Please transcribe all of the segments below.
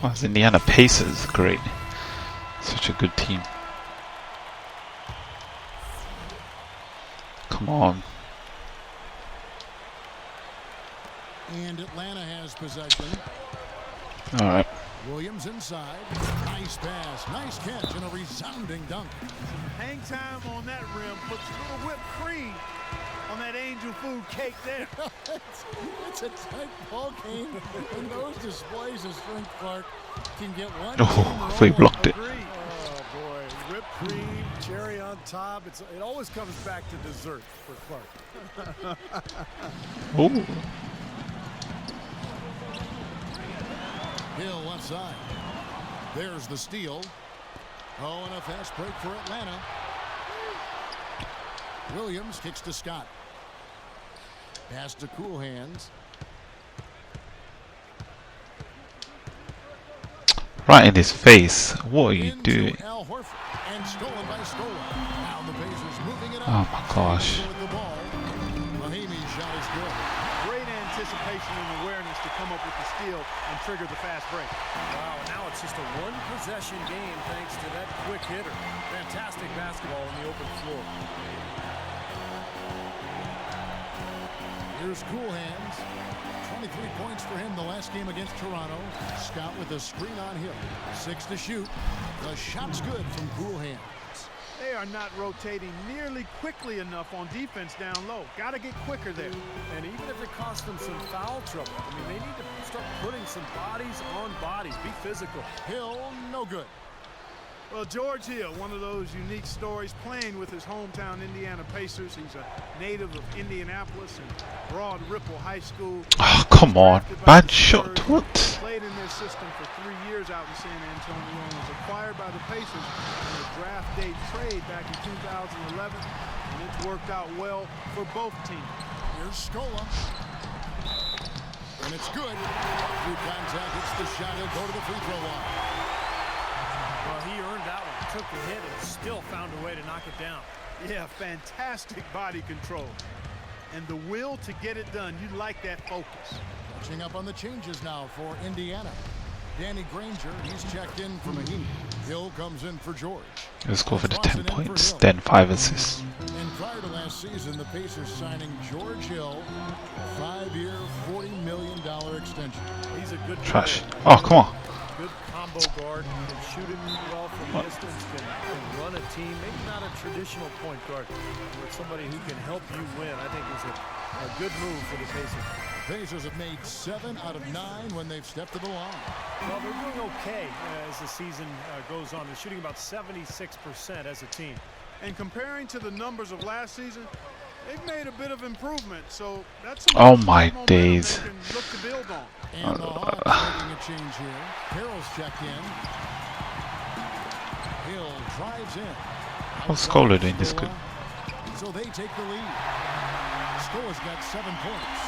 Oh, it's Indiana Pacers, great. Such a good team. Come on. And Atlanta has possession. Alright. Williams inside. Nice pass, nice catch, and a resounding dunk. Hang time on that rim puts a little whipped cream on that angel food cake there. it's a tight ball game, and those displays of strength, Clark, can get one. Oh, they blocked it. Oh boy, whipped cream, cherry on top. It always comes back to dessert for Clark. Oh. Hill left side. There's the steal. Oh, and a fast break for Atlanta. Williams kicks to Scott. Pass to Cool Hands. Right in his face. What are you doing? Al Horford, and stolen by Scola. Now the Pacers moving it up. Oh my gosh. The ball. Mahimi's shot is good. Great anticipation and awareness to come up with the steal and trigger the fast break. Wow, now it's just a one-possession game thanks to that quick hitter. Fantastic basketball in the open floor. Here's Cool Hands. 23 points for him the last game against Toronto. Scott with a screen on Hill. 6 to shoot. The shot's good from Cool Hands. They are not rotating nearly quickly enough on defense down low. Got to get quicker there. And even if it costs them some foul trouble, I mean, they need to start putting some bodies on bodies. Be physical. Hill, no good. Well, George Hill, one of those unique stories, playing with his hometown Indiana Pacers. He's a native of Indianapolis and Broad Ripple High School. Oh, come on. Bad shot. What? Played in their system for 3 years out in San Antonio and was acquired by the Pacers in a draft day trade back in 2011. And it's worked out well for both teams. Here's Scola. And it's good. Through contact, it's the shot. He'll go to the free throw line. Well, he earned that one. Took the hit and still found a way to knock it down. Yeah, fantastic body control. And the will to get it done. You like that focus. Catching up on the changes now for Indiana. Danny Granger, he's checked in for Mahimi. Hill comes in for George. Let's go for the 10 points, then 5 assists. And prior to last season, the Pacers signing George Hill, a 5-year, $40 million extension. He's a good Trash. player. Oh, come on. Good combo guard, can shoot it well from distance, can run a team. Maybe not a traditional point guard, but somebody who can help you win. I think is a good move for the Pacers. The Pacers have made 7 out of 9 when they've stepped to the line. Well, they're doing okay as the season goes on. They're shooting about 76% as a team. And comparing to the numbers of last season, they've made a bit of improvement. So that's Oh my days. they can look to build on. And the Hawks making a change here. Carroll's checked in. Hill drives in. What's Scola doing this good? So they take the lead. Scola's got 7 points.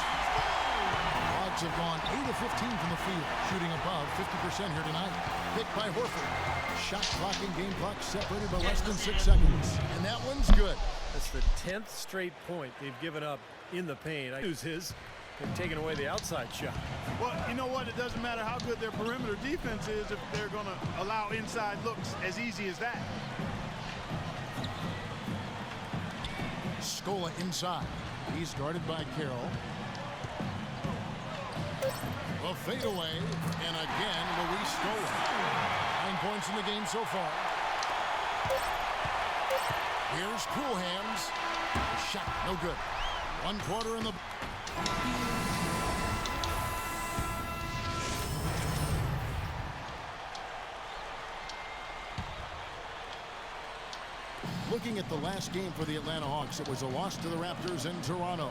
Hawks have gone 8 of 15 from the field, shooting above 50% here tonight. Picked by Horford. Shot clock and game clock separated by less than 6 seconds. And that one's good. That's the 10th straight point they've given up in the paint. I use his. They've taken away the outside shot. Well, you know what? It doesn't matter how good their perimeter defense is if they're going to allow inside looks as easy as that. Scola inside. He's guarded by Carroll. A fadeaway, and again, Luis Scola. 9 points in the game so far. Here's Cool Hands. Shot, no good. 1 quarter in the... Looking at the last game for the Atlanta Hawks, it was a loss to the Raptors in Toronto.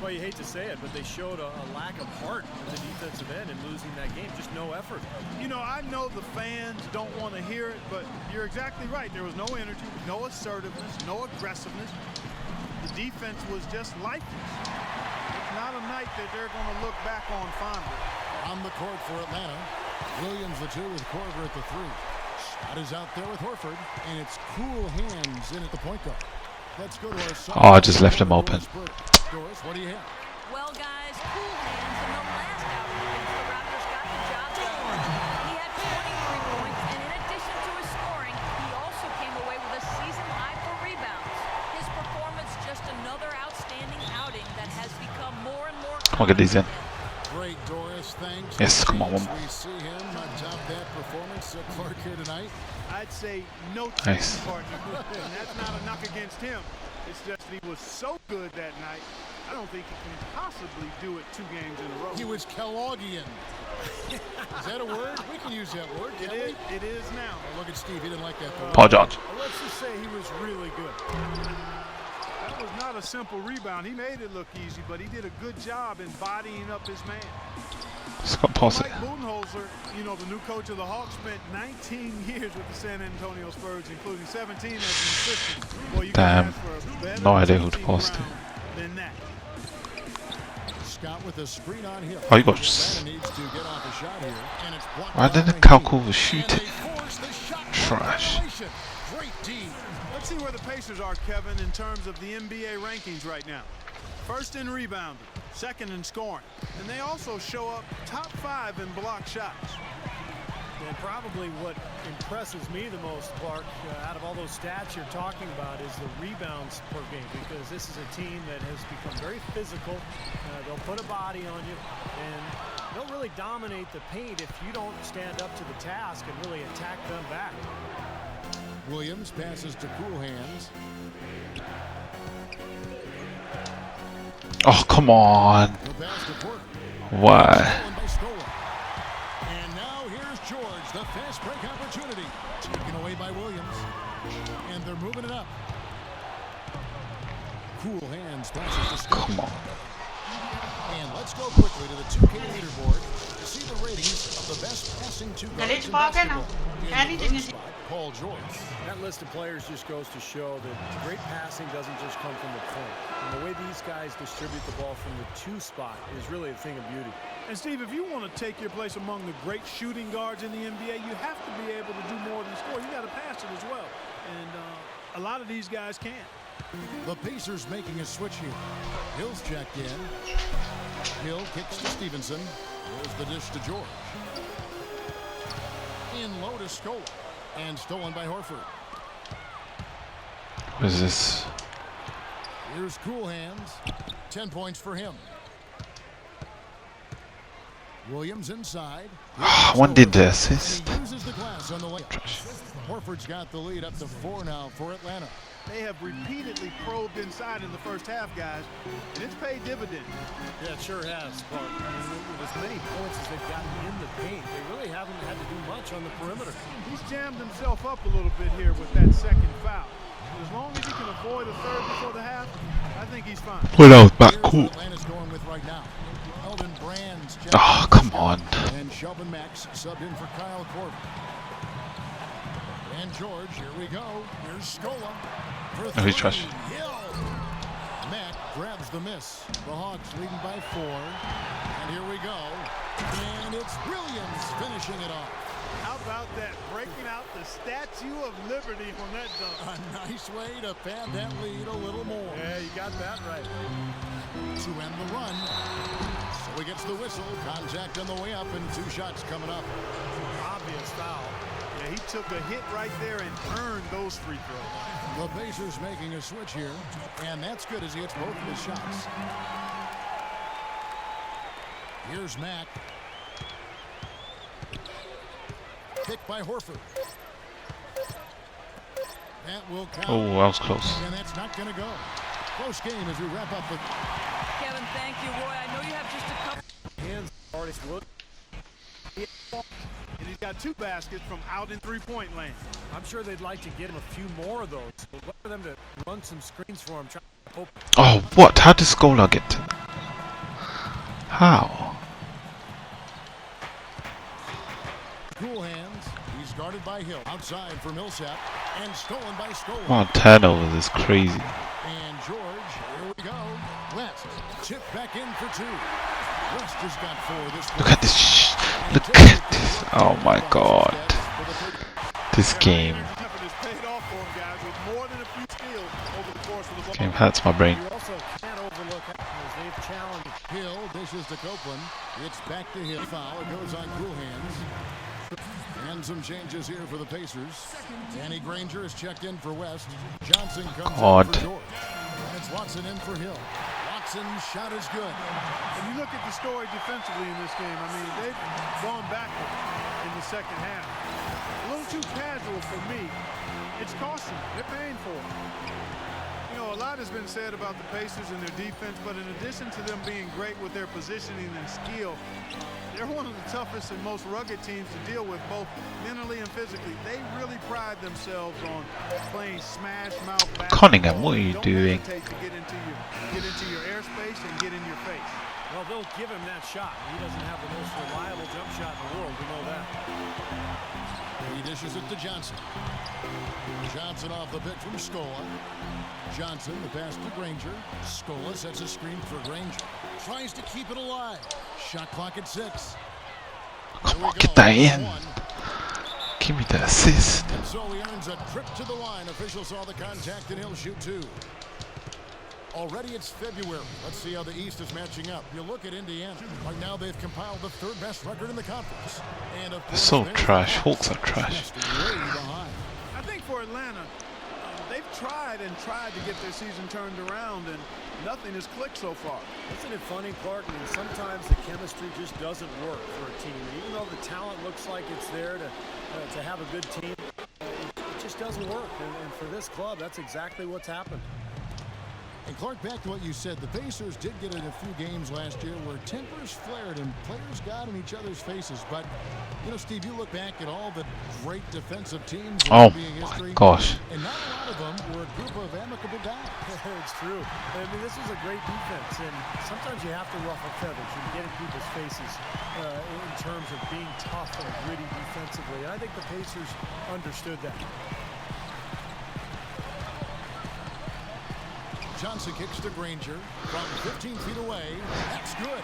Well, you hate to say it, but they showed a lack of heart at the defensive end in losing that game. Just no effort. You know, I know the fans don't want to hear it, but you're exactly right. There was no energy, no assertiveness, no aggressiveness. The defense was just lifeless. It's not a night that they're going to look back on fondly. On the court for Atlanta, Williams the 2 with Korver at the 3. Scott is out there with Horford, and it's Cool Hands in at the point guard. Let's go to our... Oh, I just left him open. Doris, what do you have? Well, guys, Cool Hands in the last outing against the Raptors got the job done. He had I'll get these in. Great, Doris. Thanks. Yes, come on, one. We see him top that performance at Clark here tonight. I'd say no chance, Nice. partner. And that's not a knock against him. It's just he was so good that night. I don't think he can possibly do it 2 games in a row. He was Kellogghian. Is that a word? We can use that word. It is. It is now. Oh, look at Steve. He didn't like that. Paul George. Let's just say he was really good. That was not a simple rebound. He made it look easy, but he did a good job embodying up his man. Just got past it. Mike Budenholzer, you know, the new coach of the Hawks, spent 19 years with the San Antonio Spurs, including 17 as an assistant. Well, you Damn. can ask for a better No idea who to team post around than that. Scott with a screen on Hill. Oh, you got. Needs to get off a shot here, and it's blocked Why by didn't Hill. Kalkova shoot And it? they force the shot Trash. violation. Great D. Let's see where the Pacers are, Kevin, in terms of the NBA rankings right now. First in rebounding, second in scoring, and they also show up top 5 in block shots. And probably what impresses me the most, Clark, out of all those stats you're talking about is the rebounds per game, because this is a team that has become very physical. They'll put a body on you, and they'll really dominate the paint if you don't stand up to the task and really attack them back. Williams passes to Cool Hands. Oh, come on. The pass to Porter. Why? Stolen by Stola. And now here's George, the fast break opportunity. Taken away by Williams. And they're moving it up. Cool Hands passes to Stola. Come on. And let's go quickly to the 2K leaderboard to see the ratings of the best passing 2 guards in basketball. In the third spot, Paul George. That list of players just goes to show that great passing doesn't just come from the point. And the way these guys distribute the ball from the 2 spot is really a thing of beauty. And Steve, if you want to take your place among the great shooting guards in the NBA, you have to be able to do more than score. You got to pass it as well. And a lot of these guys can. The Pacers making a switch here. Hill's checked in. Hill kicks to Stevenson. There's the dish to George. In low to Scola. And stolen by Horford. What is this? Here's Cool Hands. 10 points for him. Williams inside. One did the assist. And he uses the glass on the layup. Horford's got the lead up to 4 now for Atlanta. They have repeatedly probed inside in the first half, guys, and it's paid dividends. Yeah, it sure has, Clark. With as many points as they've gotten in the paint, they really haven't had to do much on the perimeter. He's jammed himself up a little bit here with that second foul. As long as he can avoid a third before the half, I think he's fine. Well, that was back Here's cool. what Atlanta's going with right now. Eldon Brand's check. Oh, come on. And Shelvin Max subbed in for Kyle Korver. And George, here we go. Here's Scola. For Oh, he's 3. trash. Hill. Matt grabs the miss. The Hawks leading by 4. And here we go. And it's Williams finishing it off. How about that? Breaking out the Statue of Liberty on that dunk. A nice way to pad that lead a little more. Yeah, you got that right. To end the run. So he gets the whistle. Contact on the way up and 2 shots coming up. Obvious foul. Yeah, he took a hit right there and earned those free throws. The Pacers making a switch here, and that's good as he hits both of his shots. Here's Mack. Picked by Horford. That will count. Oh, that was close. And that's not going to go. Close game as we wrap up the... Kevin, thank you, Roy. I know you have just a couple. Hands artist wood. And he's got 2 baskets from out in three-point land. I'm sure they'd like to get him a few more of those. We'd love for them to run some screens for him. Try to hope. Oh, what? How did Scola get to that? How? Cool Hands. He's guarded by Hill. Outside for Millsap. And stolen by Scola. Wow, turnovers is crazy. And George, here we go. West, chip back in for 2. West has got 4 this Look at this. Look at this. Oh my god. This game. Game hurts my brain. You also can't overlook as they've challenged. Hill dishes to Copeland. It's back to Hill. Foul. It goes on Cool Hands. And some changes here for the Pacers. Danny Granger is checked in for West. Johnson comes in for George. And it's Watson in for Hill. Jackson's shot is good. And you look at the story defensively in this game. I mean, they've gone backward in the second half. A little too casual for me. It's costing them. They're paying for it. You know, a lot has been said about the Pacers and their defense, but in addition to them being great with their positioning and skill, they're one of the toughest and most rugged teams to deal with, both mentally and physically. They really pride themselves on playing smash mouth basketball. Cunningham, what are you doing? Don't hesitate to get into your airspace and get in your face. Well, they'll give him that shot. He doesn't have the most reliable jump shot in the world. We know that. He dishes it to Johnson. Johnson off the pick from Scola. Johnson, the pass to Granger. Scola sets a screen for Granger. Tries to keep it alive. Shot clock at 6. Come on, get that in. Give me the assist. And so he earns a trip to the line. Officials saw the contact and he'll shoot 2. Already it's February. Let's see how the East is matching up. You look at Indiana. Right now they've compiled the 3rd best record in the conference. And of course, So trash. Hawks are trash. I think for Atlanta, they've tried to get their season turned around, and nothing has clicked so far. Isn't it funny, Clark? I mean, sometimes the chemistry just doesn't work for a team. Even though the talent looks like it's there to have a good team, it just doesn't work. And for this club, that's exactly what's happened. And Clark, back to what you said, the Pacers did get in a few games last year where tempers flared and players got in each other's faces. But, you know, Steve, you look back at all the great defensive teams in Oh NBA history, my gosh. and not a lot of them were a group of amicable guys. It's true. I mean, this was a great defense, and sometimes you have to ruffle feathers and get in people's faces in terms of being tough and gritty defensively. And I think the Pacers understood that. Johnson kicks to Granger from 15 feet away. That's good.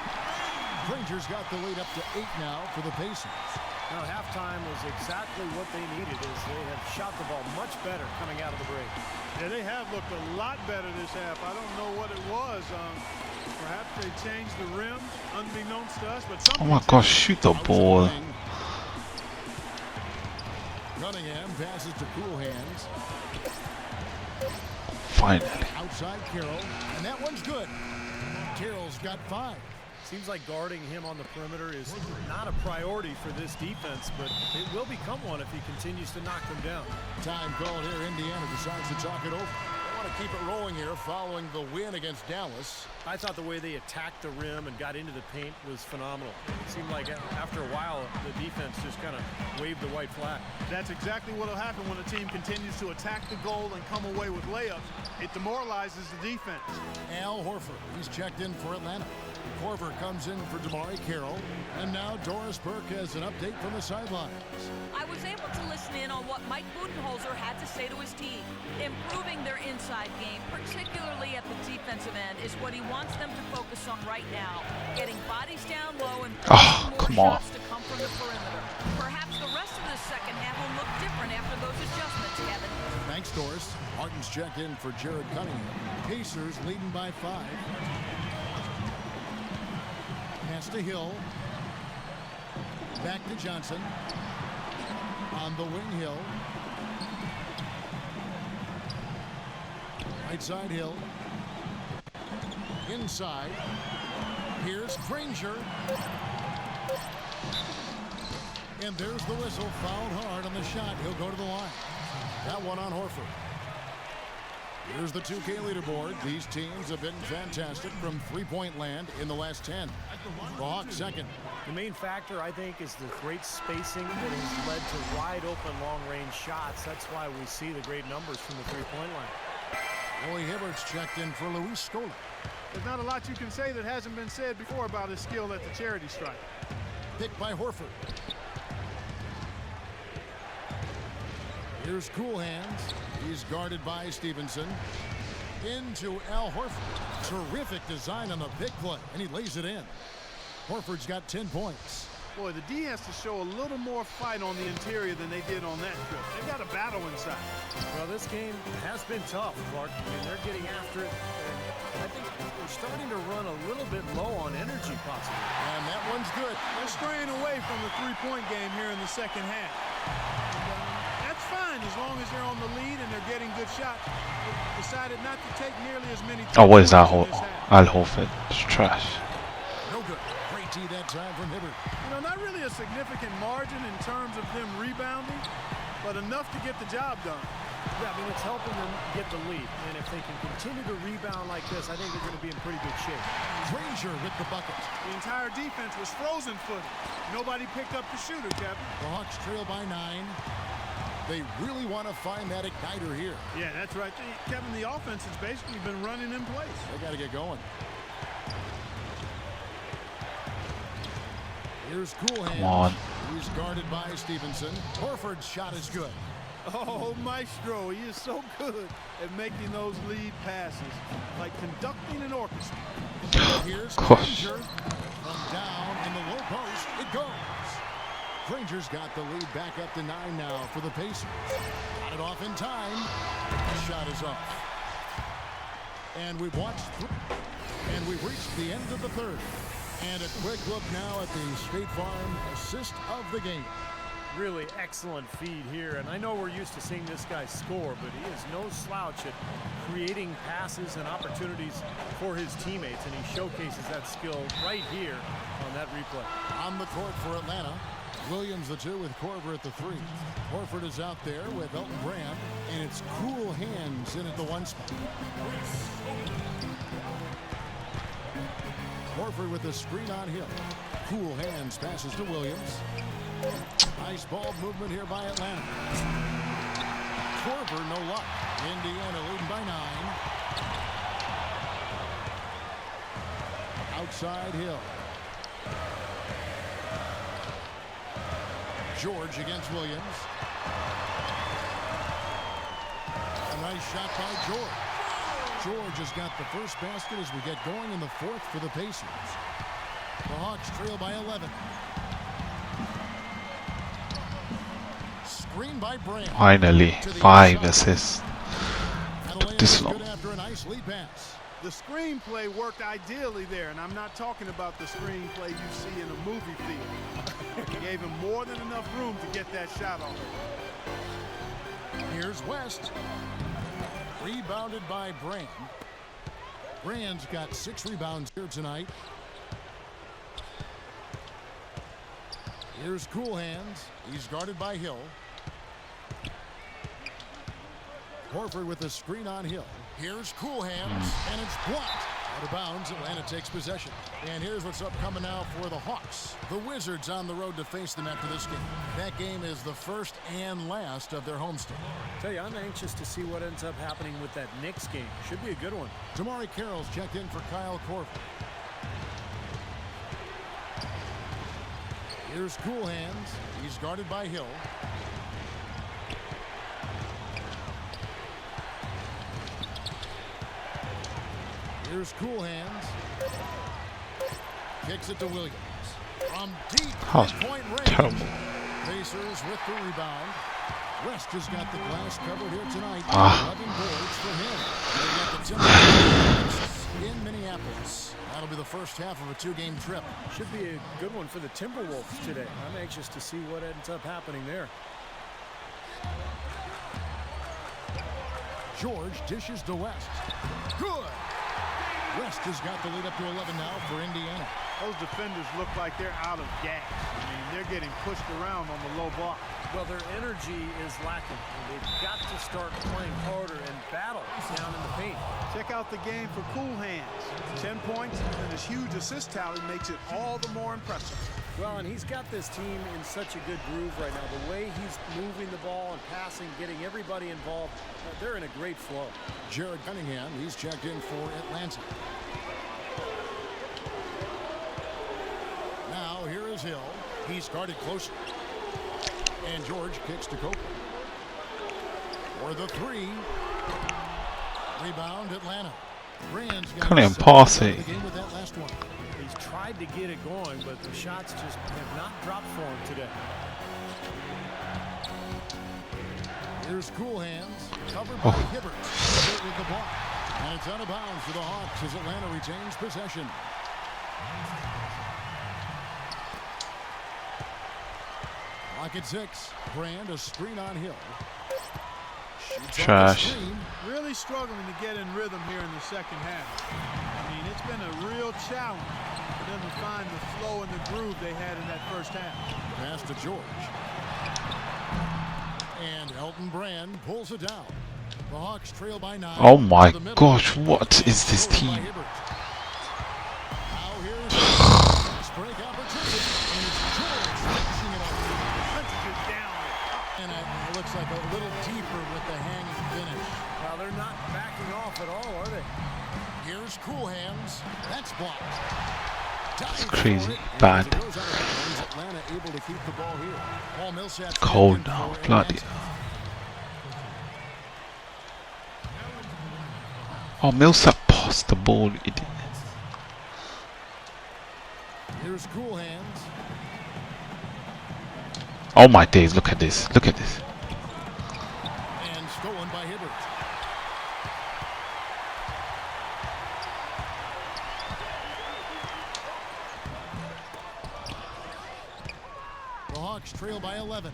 Granger's got the lead up to 8 now for the Pacers. Now, halftime was exactly what they needed as they have shot the ball much better coming out of the break. Yeah, they have looked a lot better this half. I don't know what it was. Perhaps they changed the rims, unbeknownst to us. But Oh my gosh, shoot the ball. Cunningham passes to Cool Hands. Finally. Outside Carroll, and that one's good. Carroll's got 5. Seems like guarding him on the perimeter is not a priority for this defense, but it will become one if he continues to knock them down. Time called here. Indiana decides to talk it over. They want to keep it rolling here following the win against Dallas. I thought the way they attacked the rim and got into the paint was phenomenal. It seemed like after a while, the defense just kind of waved the white flag. that's exactly what will happen when a team continues to attack the goal and come away with layups. It demoralizes the defense. Al Horford, he's checked in for Atlanta. Horford comes in for DeMarre Carroll. And now Doris Burke has an update from the sidelines. I was able to listen in on what Mike Budenholzer had to say to his team. Improving their inside game, particularly at the defensive end, is what he wants them to focus on right now. Getting bodies down low and more shots to come from the perimeter. Perhaps the rest of the second half will look different after those adjustments, Kevin. Thanks, Doris. Martin's checked in for Jared Cunningham. Pacers leading by 5. Pass to Hill. Back to Johnson. On the wing, Hill. Right side, Hill. Inside. Here's Granger. And there's the whistle. Fouled hard on the shot. He'll go to the line. That one on Horford. Here's the 2K leaderboard. These teams have been fantastic from three-point land in the last 10. The Hawks second. The main factor, I think, is the great spacing that has led to wide-open long-range shots. That's why we see the great numbers from the three-point line. Roy Hibbert's checked in for Luis Scola. There's not a lot you can say that hasn't been said before about his skill at the charity stripe. Picked by Horford. Here's Cool Hands. He's guarded by Stevenson. Into Al Horford. Terrific design on the big play, and he lays it in. Horford's got 10 points. Boy, the D has to show a little more fight on the interior than they did on that trip. They've got a battle inside. Well, this game has been tough, Clark. I mean, they're getting after it. And I think they're starting to run a little bit low on energy, possibly. And that one's good. They're straying away from the three-point game here in the second half. That's fine as long as they're on the lead and they're getting good shots. They decided not to take nearly as many. Oh, what is that? in this half. Al Horford. It's trash. No good. Great tee that time from Hibbert. You know, not really a significant margin in terms of them rebounding, but enough to get the job done. Yeah, I mean, it's helping them get the lead. And if they can continue to rebound like this, I think they're going to be in pretty good shape. Frazier with the bucket. The entire defense was frozen-footed. Nobody picked up the shooter, Kevin. The Hawks trail by 9. They really want to find that igniter here. Yeah, that's right. Kevin, the offense has basically been running in place. They got to get going. Here's Coolhand. Come on. He's guarded by Stevenson. Horford's shot is good. Oh, Maestro, he is so good at making those lead passes, like conducting an orchestra. Here's Gosh. Granger. From down in the low post, it goes. Granger's got the lead back up to 9 now for the Pacers. Got it off in time. Shot is off. And we've reached the end of the third. And a quick look now at the State Farm assist of the game. Really excellent feed here, and I know we're used to seeing this guy score, but he is no slouch at creating passes and opportunities for his teammates, and he showcases that skill right here on that replay. On the court for Atlanta, Williams the 2 with Korver at the 3. Horford is out there with Elton Brand, and it's Cool Hands in at the 1 spot. Horford with the screen on Hill. Cool Hands passes to Williams. Nice ball movement here by Atlanta. Korver, no luck. Indiana leading by 9. Outside Hill. George against Williams. A nice shot by George. George has got the first basket as we get going in the 4th for the Pacers. The Hawks trail by 11. Screen by Brand. Finally, 5 assists. Took this long. After a nice lead pass. The screenplay worked ideally there, and I'm not talking about the screenplay you see in a movie theater. He gave him more than enough room to get that shot off. Here's West. Rebounded by Brand. Brand's got 6 rebounds here tonight. Here's Cool Hands. He's guarded by Hill. Horford with the screen on Hill. Here's Cool Hands, and it's blocked. Out of bounds, Atlanta takes possession. And here's what's upcoming now for the Hawks. The Wizards on the road to face them after this game. That game is the first and last of their homestand. Tell you, I'm anxious to see what ends up happening with that Knicks game. Should be a good one. Tamari Carroll's checked in for Kyle Korver. Here's Cool Hands. He's guarded by Hill. Here's Cool Hands. Kicks it to Williams. From deep point range. Pacers with the rebound. West has got the glass covered here tonight. 11 boards for him. They got the Timberwolves in Minneapolis. That'll be the first half of a 2-game trip. Should be a good one for the Timberwolves today. I'm anxious to see what ends up happening there. George dishes to West. Good. West has got the lead up to 11 now for Indiana. Those defenders look like they're out of gas. I mean, they're getting pushed around on the low block. Well, their energy is lacking. They've got to start playing harder and battle down in the paint. Check out the game for Cool Hands. 10 points and his huge assist tally makes it all the more impressive. Well, and he's got this team in such a good groove right now. The way he's moving the ball and passing, getting everybody involved, they're in a great flow. Jared Cunningham, he's checked in for Atlanta. Now here is Hill. He's guarded closer. And George kicks to Copeland. For the 3. Rebound Atlanta. Brand's got Can't even pass it. the game with that last one. He's tried to get it going, but the shots just have not dropped for him today. Here's Cool Hands. Covered by Hibbert. Hibbert with the block. And it's out of bounds for the Hawks as Atlanta retains possession. Clock at 6. Brand, a screen on Hill. Shoots off the Trash. screen. Really struggling to get in rhythm here in the second half. I mean, it's been a real challenge for them to find the flow and the groove they had in that first half. Pass to George. And Elton Brand pulls it down. The Hawks trail by 9. Oh my To the middle. gosh, what is this Scored by team? Hibbert. Now here's fast break opportunity. And it's George finishing it up. Punches it down. And it looks like a little deeper with the hanging finish. Well, they're not backing off at all, are they? Here's Cool Hands. That's blocked. It's Diving crazy for it. And bad. as it goes out of bounds, Atlanta able to keep the ball here. Paul Millsap's Cold back in now, for bloody Atlanta. hell. Oh, Millsap passed the ball, idiot. Here's Cool Hands. Oh my days, look at this, look at this. And stolen by Hibbert. The Hawks trail by 11.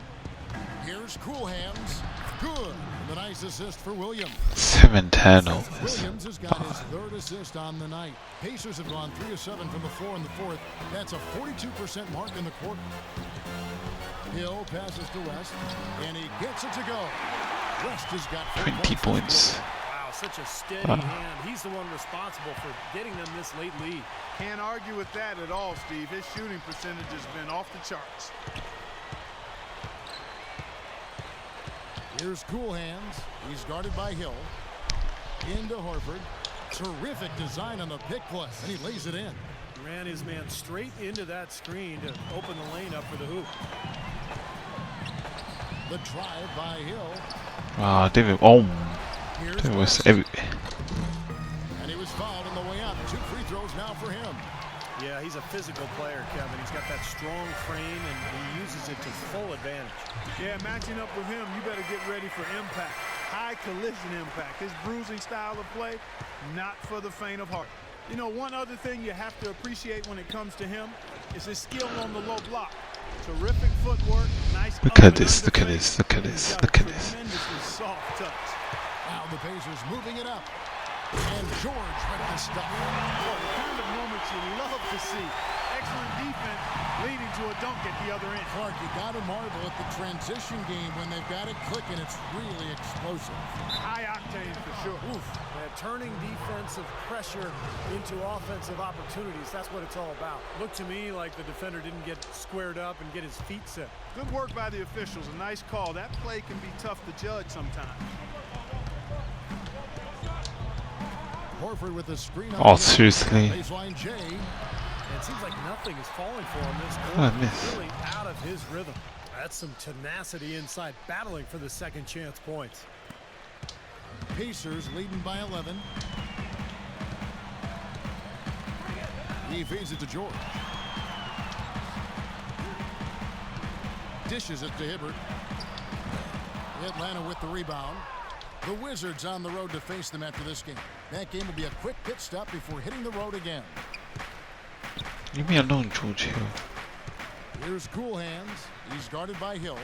Here's Cool Hands. Good. And a nice assist for Williams. 7 turnovers. Williams has got his third assist on the night. Pacers have gone 3 of 7 from the floor in the fourth. That's a 42% mark in the quarter. Hill passes to West, and he gets it to go. West has got 20 points. Wow, such a steady hand. He's the one responsible for getting them this late lead. Can't argue with that at all, Steve. His shooting percentage has been off the charts. Here's Cool Hands. He's guarded by Hill. Into Horford. Terrific design on the pick play, and he lays it in. Ran his man straight into that screen to open the lane up for the hoop. The drive by Hill. Wow, David. Oh, Here's there was West. everywhere. And he was fouled on the way up. 2 free throws now for him. Yeah, he's a physical player, Kevin. He's got that strong frame, and he uses it to full advantage. Yeah, matching up with him, you better get ready for impact. High collision impact. His bruising style of play, not for the faint of heart. You know, one other thing you have to appreciate when it comes to him is his skill on the low block. Terrific footwork, nice. Look at this, look at this, look at this, look at this. Tremendously soft touch. Now the Pacers moving it up. And George ready to stop. Boy, the kind of moments you love to see. Excellent defense leading to a dunk at the other end. Clark, you got to marvel at the transition game when they've got it clicking. It's really explosive. High octane for sure. Oof. Turning defensive pressure into offensive opportunities, that's what it's all about. Looked to me like the defender didn't get squared up and get his feet set. Good work by the officials. A nice call. That play can be tough to judge sometimes. Horford with the screen. Oh, seriously. Baseline J. And it seems like nothing is falling for him this Oh, I quarter. missed. Really out of his rhythm. That's some tenacity inside, battling for the second chance points. Pacers leading by 11. He feeds it to George. Dishes it to Hibbert. Atlanta with the rebound. The Wizards on the road to face them after this game. That game will be a quick pit stop before hitting the road again. Leave me alone, George Hill. Here's Cool Hands. He's guarded by Hill.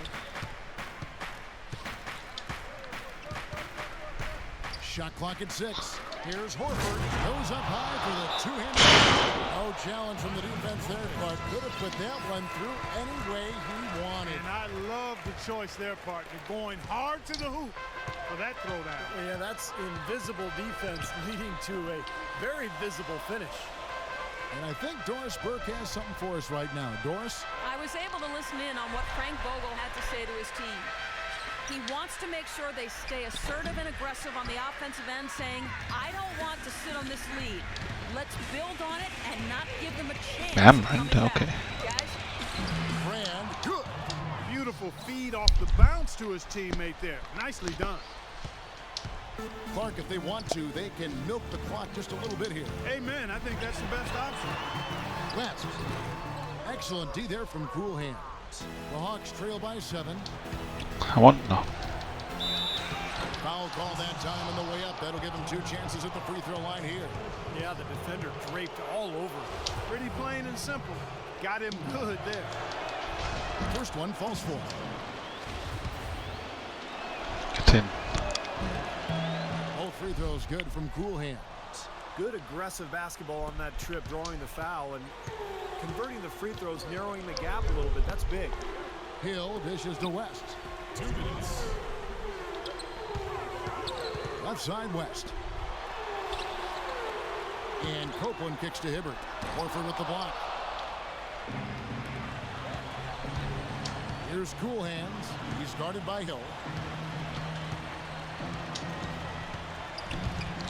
Shot clock at 6. Here's Horford. Goes up high for the two-handed. No challenge from the defense there, but could have put that one through any way he wanted. And I love the choice there, partner. Going hard to the hoop for that throwdown. Yeah, that's invisible defense leading to a very visible finish. And I think Doris Burke has something for us right now. Doris? I was able to listen in on what Frank Vogel had to say to his team. He wants to make sure they stay assertive and aggressive on the offensive end, saying, I don't want to sit on this lead. Let's build on it and not give them a chance. Okay. Guys, Brand. Good. Beautiful feed off the bounce to his teammate there. Nicely done. Clark, if they want to, they can milk the clock just a little bit here. Amen. I think that's the best option. West. Excellent D there from Cool Hands. The Hawks trail by 7. I want no. Foul call that time on the way up. That'll give him 2 chances at the free throw line here. Yeah, the defender draped all over. Pretty plain and simple. Got him good there. First one falls for. Get in. Both free throws good from Cool Hands. Good aggressive basketball on that trip, drawing the foul and converting the free throws, narrowing the gap a little bit. That's big. Hill dishes to West. 2 minutes. Left side West. And Copeland kicks to Hibbert. Horford with the block. Here's Cool Hands. He's guarded by Hill.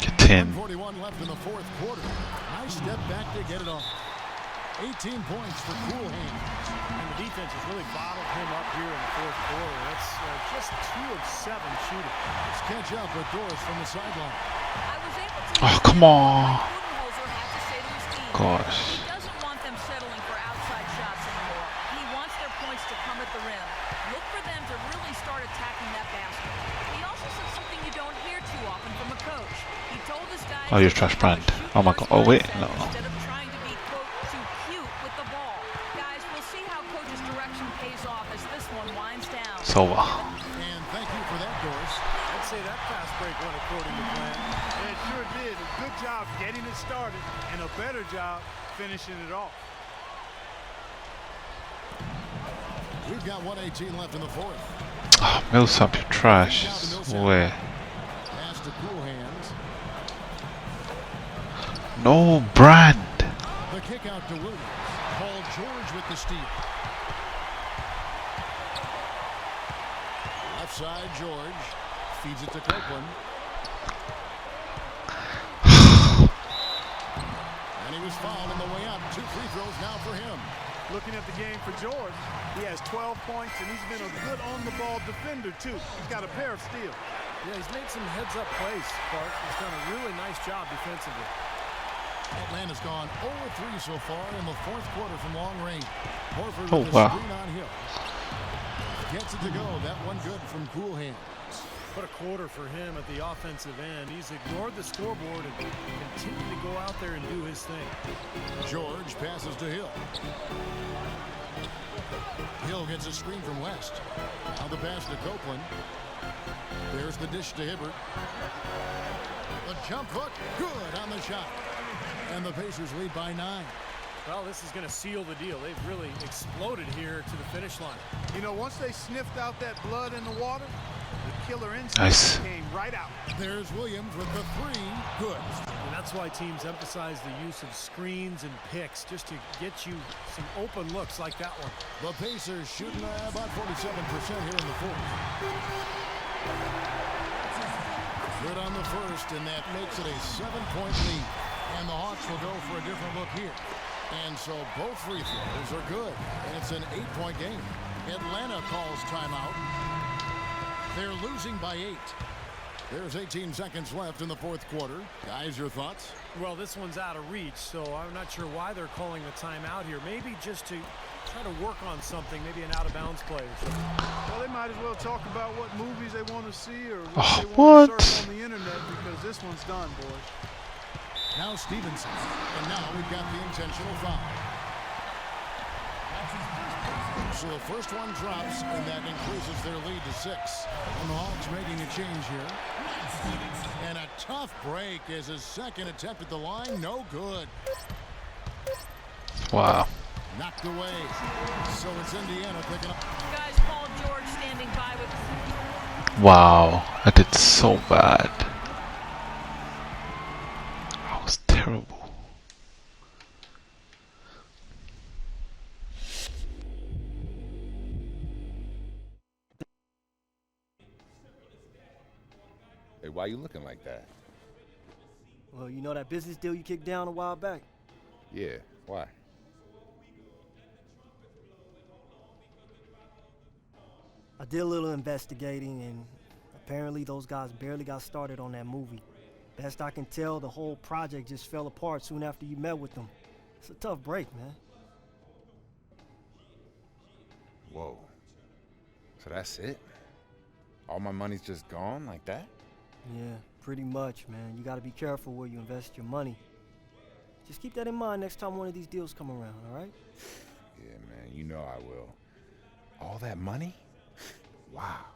Get in. 1:41 left in the fourth quarter. Nice step back to get it off. 18 points for Cool Hands. And the defense has really bottled him up here in the fourth quarter. That's just 2 of 7 shooting. Let's catch up with Doris from the sideline. I was able to Oh, come on. Mike Budenholzer had to say to his team. Gosh. He doesn't want them settling for outside shots anymore. He wants their points to come at the rim. Look for them to really start attacking that basket. He also said something you don't hear too often from a coach. He told his guys Oh, you're trash brand. Oh my god. Oh wait, no. instead of trying to be quote too cute with the ball. Guys, we'll see how coach's direction pays off as this one winds down. It's over. And thank you for that, Doris. I'd say that fast break went according to plan. It sure did. A good job getting it started and a better job finishing it off. We've got 1:18 left in the fourth. Oh, Millsap, you trash. Where? Pass to Cool Hands. No brand. The kick out to Williams. Paul George with the steal. Left side, George. Feeds it to Copeland. And he was fouled on the way up. 2 free throws now for him. Looking at the game for George, he has 12 points, and he's been a good on-the-ball defender, too. He's got a pair of steals. Yeah, he's made some heads-up plays, Clark. He's done a really nice job defensively. Atlanta's gone 0-3 so far in the fourth quarter from long range. Horford Oh, with the wow. screen on Hill. Gets it to go. That one good from Cool Hands. What a quarter for him at the offensive end. He's ignored the scoreboard and continued to go out there and do his thing. George passes to Hill. Hill gets a screen from West. Now the pass to Copeland. There's the dish to Hibbert. The jump hook, good on the shot. And the Pacers lead by 9. Well, this is going to seal the deal. They've really exploded here to the finish line. You know, once they sniffed out that blood in the water, the killer instinct Nice. came right out. There's Williams with the 3, good. And that's why teams emphasize the use of screens and picks just to get you some open looks like that one. The Pacers shooting about 47% here in the fourth. Good on the first, and that makes it a 7-point lead. And the Hawks will go for a different look here. And so both free throws are good, and it's an 8-point game. Atlanta calls timeout. They're losing by 8. There's 18 seconds left in the fourth quarter. Guys, your thoughts? Well, this one's out of reach, so I'm not sure why they're calling the timeout here. Maybe just to try to work on something, maybe an out-of-bounds play or something. Well, they might as well talk about what movies they want to see or what Oh, they want what? to surf on the internet, because this one's done, boys. Now Stevenson. And now we've got the intentional foul. So the first one drops, and that increases their lead to 6. And the Hawks making a change here. And a tough break as his second attempt at the line. No good. Wow. Knocked away. So it's Indiana picking up. Guys, Paul George standing by with. Wow. I did so bad. I was terrible. Hey, why you looking like that? Well, you know that business deal you kicked down a while back? Yeah, why? I did a little investigating, and apparently those guys barely got started on that movie. Best I can tell, the whole project just fell apart soon after you met with them. It's a tough break, man. Whoa. So that's it? All my money's just gone like that? Yeah, pretty much, man. You gotta be careful where you invest your money. Just keep that in mind next time one of these deals come around, all right? Yeah, man, you know I will. All that money? Wow.